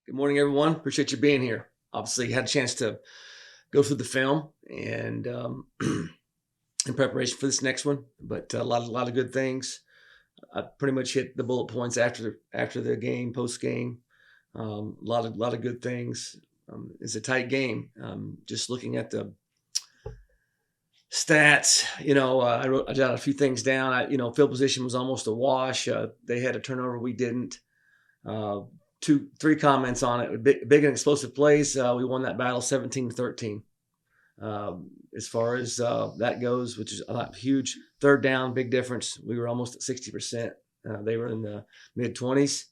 Good morning, everyone. Appreciate you being here. Obviously, had a chance to go through the film and in preparation for this next one, but a lot of good things. I pretty much hit the bullet points after the game, post game. A lot of good things. It's a tight game. Just looking at the stats, I jotted a few things down. Field position was almost a wash. They had a turnover, we didn't. Uh, three comments on it. Big and explosive plays. We won that battle 17-13. As far as that goes, which is a huge. Third down, big difference. We were almost at 60%. They were in the mid 20s.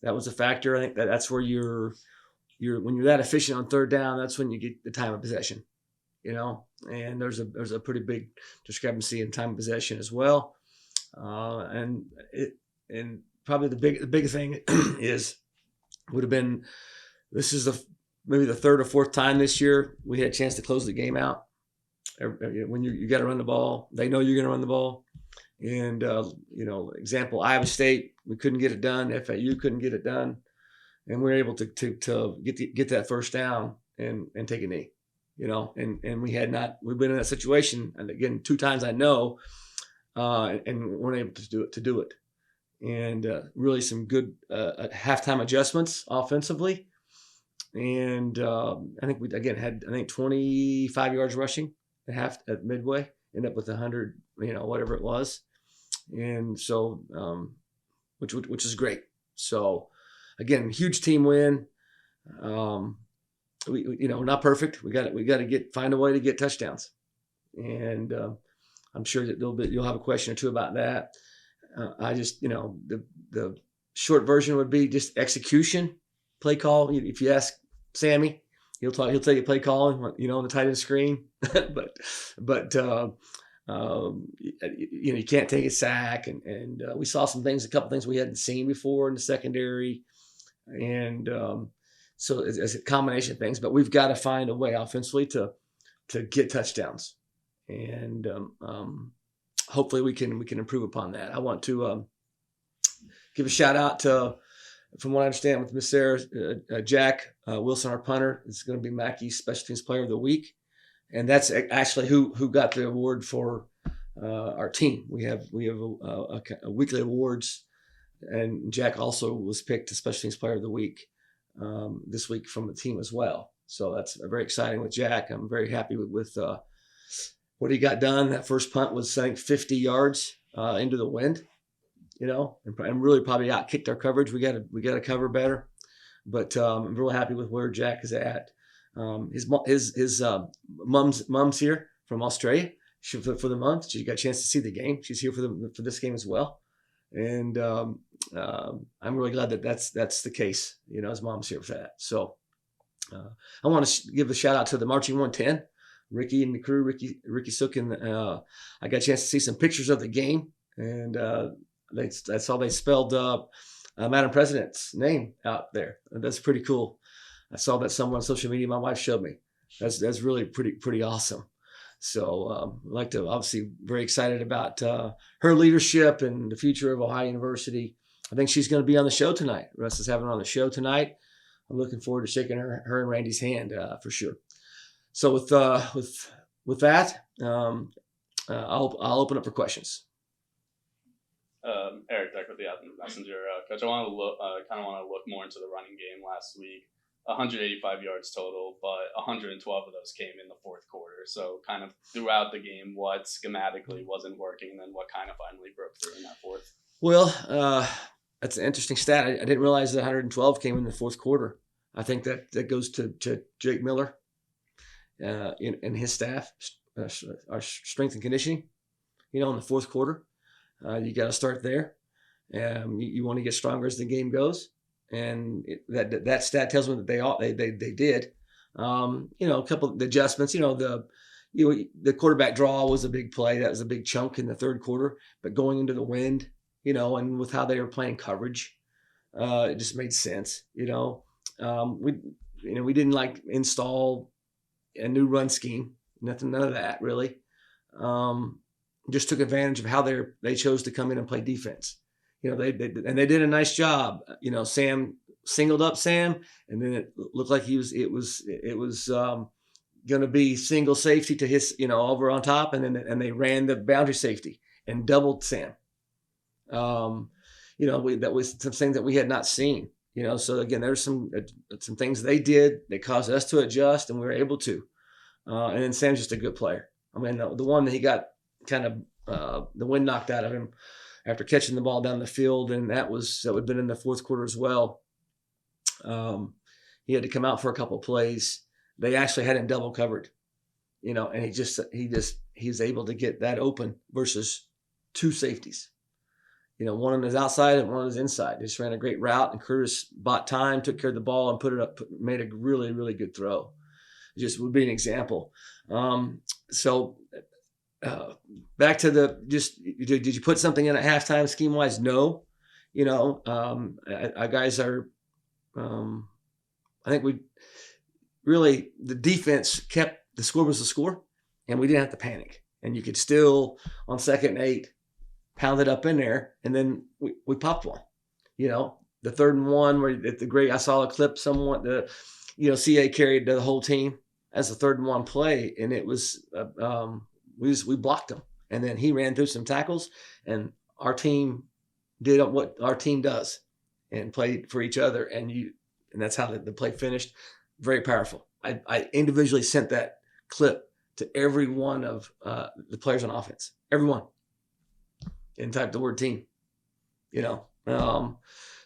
That was a factor. I think that's where you're when you're that efficient on third down. That's when you get the time of possession. And there's a pretty big discrepancy in time of possession as well. And probably the big thing would have been, this is maybe the third or fourth time this year we had a chance to close the game out. When you got to run the ball, they know you're going to run the ball. And example, Iowa State, we couldn't get it done. FAU couldn't get it done, and we were able to get that first down and take a knee. And we've been in that situation, and again, two times I know, and weren't able to do it. And really some good halftime adjustments offensively. And I think we again had 25 yards rushing at midway, end up with 100, whatever it was, and so which is great. So again, huge team win. We not perfect. We got to find a way to get touchdowns, and I'm sure that you'll have a question or two about that. I just, the short version would be just execution, play call. If you ask Sammy, he'll tell you play calling, on the tight end screen. but you can't take a sack, and we saw a couple things we hadn't seen before in the secondary, and so it's a combination of things. But we've got to find a way offensively to get touchdowns, and hopefully we can improve upon that. I want to give a shout out to, from what I understand with Miss Sarah, Jack Wilson, our punter, is going to be Mackey's Special Teams Player of the Week, and that's actually who got the award for our team. We have a weekly awards, and Jack also was picked as Special Teams Player of the Week this week from the team as well. So that's very exciting with Jack. I'm very happy with what he got done. That first punt was, I think, 50 yards into the wind, and really probably outkicked our coverage. We got to cover better, but I'm really happy with where Jack is at. His mom's here from Australia for the month. She got a chance to see the game. She's here for this game as well, and I'm really glad that's the case. His mom's here for that. So I want to give a shout out to the Marching 110. Ricky and the crew, Ricky Sook, and I got a chance to see some pictures of the game, and that's all they spelled Madam President's name out there. That's pretty cool. I saw that somewhere on social media. My wife showed me. That's really pretty awesome. So I'd like to, obviously, very excited about her leadership and the future of Ohio University. I think she's going to be on the show tonight. Russ is having her on the show tonight. I'm looking forward to shaking her and Randy's hand for sure. So with that, I'll open up for questions. Eric Deck with the Athens Messenger. Coach, I want to look more into the running game last week. 185 yards total, but 112 of those came in the fourth quarter. So kind of throughout the game, what schematically wasn't working, and then what kind of finally broke through in that fourth? Well, that's an interesting stat. I didn't realize that 112 came in the fourth quarter. I think that goes to Jake Miller. And his staff, our strength and conditioning, in the fourth quarter, you got to start there. You want to get stronger as the game goes, and that stat tells me that they did. A couple of adjustments. The quarterback draw was a big play. That was a big chunk in the third quarter. But going into the wind, and with how they were playing coverage, it just made sense. We didn't install a new run scheme, none of that really. Just took advantage of how they chose to come in and play defense. They did a nice job. Sam singled up Sam, and then it looked like it was going to be single safety to his, over on top, and they ran the boundary safety and doubled Sam. That was some things that we had not seen. So again, there's some things they did that caused us to adjust, and we were able to. And then Sam's just a good player. I mean, the one that he got kind of the wind knocked out of him after catching the ball down the field, and that would have been in the fourth quarter as well. He had to come out for a couple of plays. They actually had him double covered, and he was able to get that open versus two safeties. One on his outside and one on his inside. They just ran a great route, and Curtis bought time, took care of the ball, and put it up, made a really, really good throw. It just would be an example. Back to did you put something in at halftime scheme wise? No. Our guys are, I think the defense kept the score was the score, and we didn't have to panic. And you could still, on 2nd and 8, pound it up in there, and then we popped one. The 3rd and 1 where I saw a clip somewhat, CA carried the whole team as a 3rd and 1 play, and it was we blocked him, and then he ran through some tackles, and our team did what our team does and played for each other, and that's how the play finished. Very powerful. I individually sent that clip to every one of the players on offense, everyone, and typed the word team.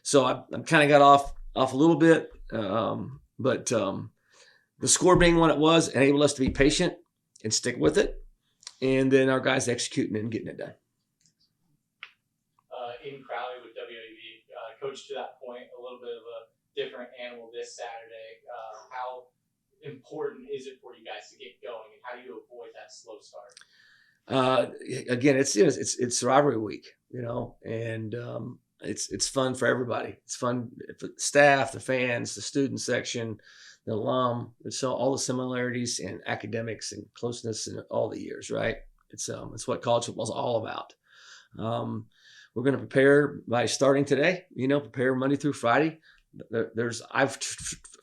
So I kind of got off a little bit, but the score being what it was enabled us to be patient and stick with it, and then our guys executing and getting it done. In Crowley with WAV, coach, to that point, a little bit of a different animal this Saturday. How important is it for you guys to get going, and how do you avoid that slow start? Again, it's rivalry week, and it's fun for everybody. It's fun for the staff, the fans, the student section, the alum. It's all the similarities in academics and closeness in all the years, right? It's what college football is all about. We're going to prepare by starting today. Prepare Monday through Friday. I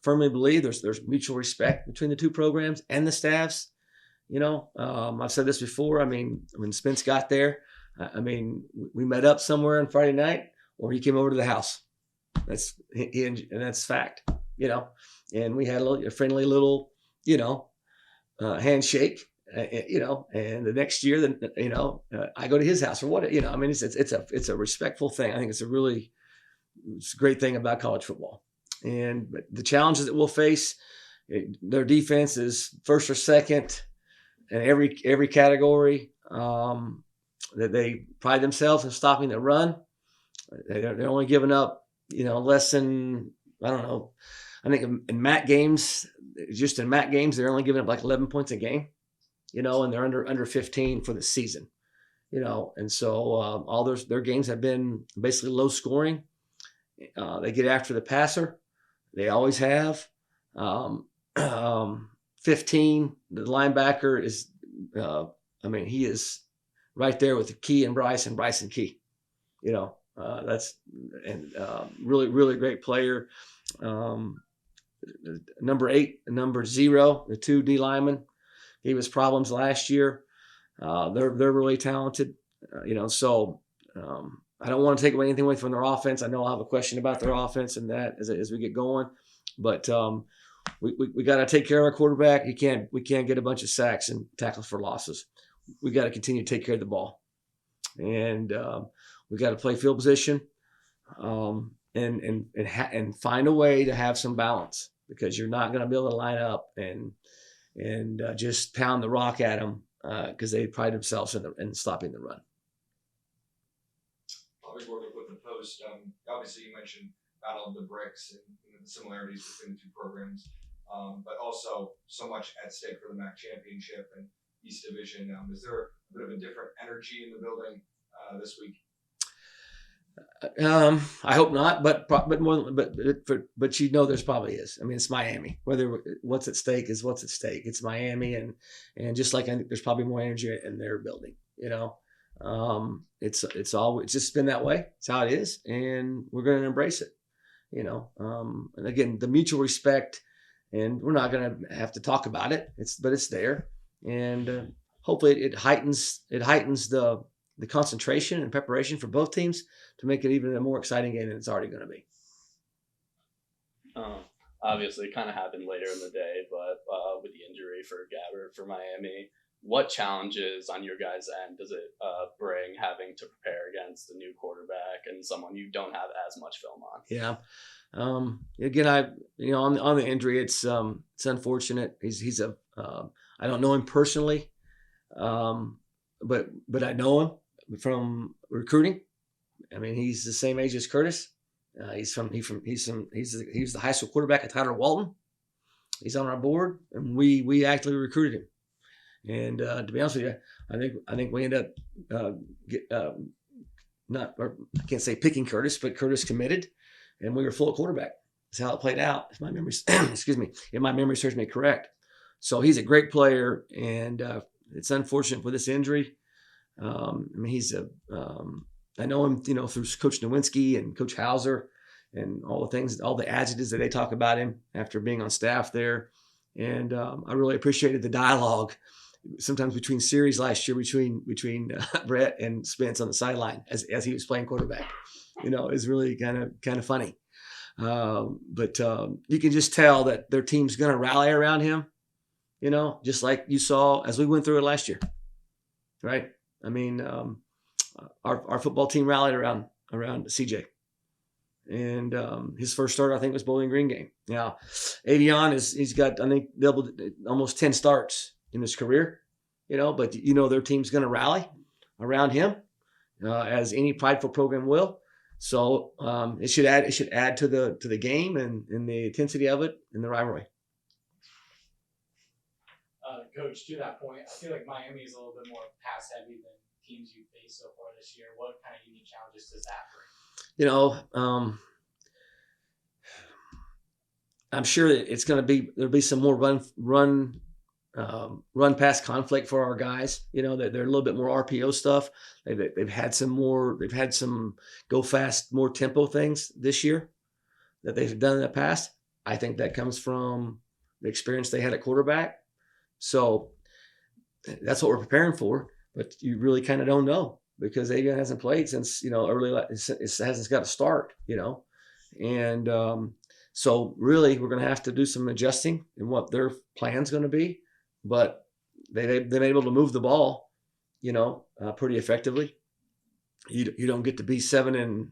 firmly believe there's mutual respect between the two programs and the staffs. I've said this before. I mean, when Spence got there, we met up somewhere on Friday night, or he came over to the house. That's and that's fact. And we had a friendly little, handshake. And the next year, I go to his house or what. It's a respectful thing. I think it's a great thing about college football. But the challenges that we'll face, their defense is first or second in every category. That they pride themselves in stopping the run. They're only giving up, less than, I don't know. I think in MAC games, they're only giving up like 11 points a game, and they're under 15 for the season, and so all their games have been basically low scoring. They get after the passer. They always have. 15, the linebacker is, he is right there with Key and Bryce and Key. That's really, really great player. Number 8 and number 0, the 2 D linemen, gave us problems last year. They're really talented. So I don't want to take anything away from their offense. I know I'll have a question about their offense and that as we get going, but we got to take care of our quarterback. We can't get a bunch of sacks and tackles for losses. We got to continue to take care of the ball, and we got to play field position, and find a way to have some balance, because you're not going to be able to line up and just pound the rock at them, because they pride themselves in stopping the run. I'll be working with the post. Obviously, you mentioned Battle of the Bricks and the similarities between the two programs, but also so much at stake for the MAC championship and East Division. Is there a bit of a different energy in the building this week? I hope not, but there's probably is. It's Miami. What's at stake is what's at stake. It's Miami, and just like I think there's probably more energy in their building. It's just been that way. It's how it is, and we're going to embrace it. And again, the mutual respect, and we're not going to have to talk about it. But it's there, and hopefully it heightens the concentration and preparation for both teams to make it even a more exciting game than it's already going to be. Obviously, it kind of happened later in the day, but with the injury for Gabbert for Miami, what challenges on your guys' end does it bring having to prepare against a new quarterback and someone you don't have as much film on? Yeah. Again, on the injury, it's unfortunate. He's a I don't know him personally, but I know him from recruiting. I mean, he's the same age as Curtis. He's the high school quarterback at Tyler Walton. He's on our board, and we actually recruited him. And to be honest with you, I think we end up I can't say picking Curtis, but Curtis committed, and we were full at quarterback. That's how it played out. If my memory, excuse me, if my memory serves me correct. So he's a great player, and it's unfortunate for this injury. I mean, I know him, through Coach Nowinski and Coach Hauser and all the adjectives that they talk about him after being on staff there. And I really appreciated the dialogue sometimes between series last year between Brett and Spence on the sideline as he was playing quarterback. It's really kind of funny. But you can just tell that their team's going to rally around him, just like you saw as we went through it last year. Right? I mean, our football team rallied around CJ, and his first start I think was Bowling Green game. Now, Avion he's got I think almost 10 starts in his career, but their team's going to rally around him as any prideful program will. So it should add to the game and the intensity of it and the rivalry. Coach, to that point, I feel like Miami is a little bit more pass heavy than teams you faced so far this year. What kind of unique challenges does that bring? I'm sure that there'll be some more run pass conflict for our guys. They're a little bit more RPO stuff. They've had some go fast, more tempo things this year that they've done in the past. I think that comes from the experience they had at quarterback. So that's what we're preparing for. But you really kind of don't know because Avion hasn't played since early. It hasn't got a start. And so really we're going to have to do some adjusting in what their plan's going to be. But they've been able to move the ball, pretty effectively. You don't get to be 6-2,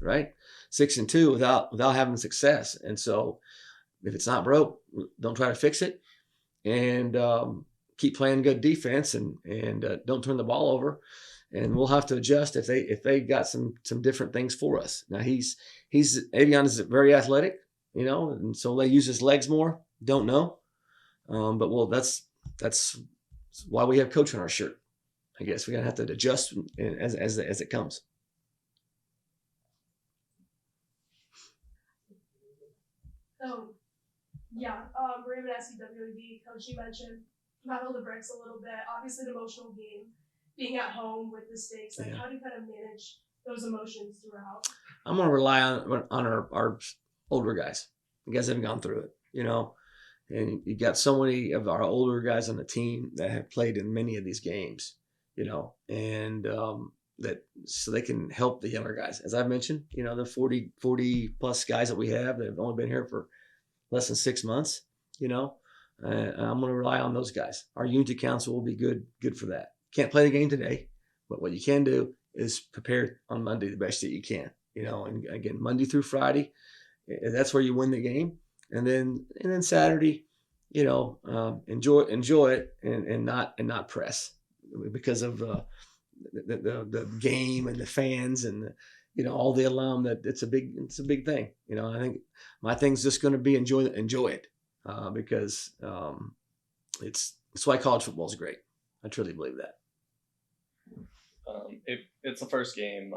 right? 6-2 without having success. And so if it's not broke, don't try to fix it, and keep playing good defense and don't turn the ball over. And we'll have to adjust if they got some different things for us. Now Avion is very athletic, and so they use his legs more. Don't know. But that's why we have coach on our shirt. I guess we're gonna have to adjust as it comes. Raymond SCWAB, Coach, you mentioned battle the bricks a little bit. Obviously, an emotional game, being at home with the stakes. Like, how do you kind of manage those emotions throughout? I'm gonna rely on our older guys. You guys haven't gone through it, And you got so many of our older guys on the team that have played in many of these games, and that so they can help the younger guys. As I've mentioned, the 40 plus guys that we have that have only been here for less than 6 months, I'm going to rely on those guys. Our unity council will be good for that. Can't play the game today, but what you can do is prepare on Monday the best that you can, and again, Monday through Friday, that's where you win the game. And then Saturday, enjoy it and not press because of the game and the fans and all the alum. That it's a big thing. I think my thing's just going to be enjoy it because it's why college football is great. I truly believe that. It's the first game.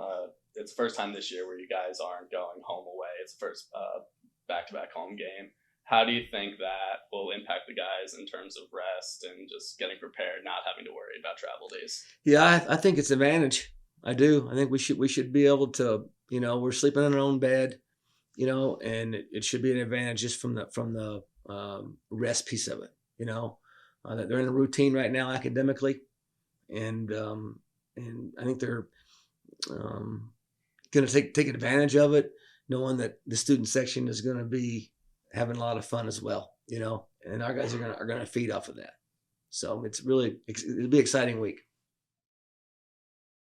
It's the first time this year where you guys aren't going home away. It's the first back-to-back home game. How do you think that will impact the guys in terms of rest and just getting prepared, not having to worry about travel days? Yeah, I think it's an advantage. I do. I think we should be able to, we're sleeping in our own bed. you know, and it should be an advantage just from the rest piece of it, you know, that they're in a routine right now academically, and I think they're going to take advantage of it, knowing that the student section is going to be having a lot of fun as well, you know, and our guys are going to feed off of that. So it'll be an exciting week.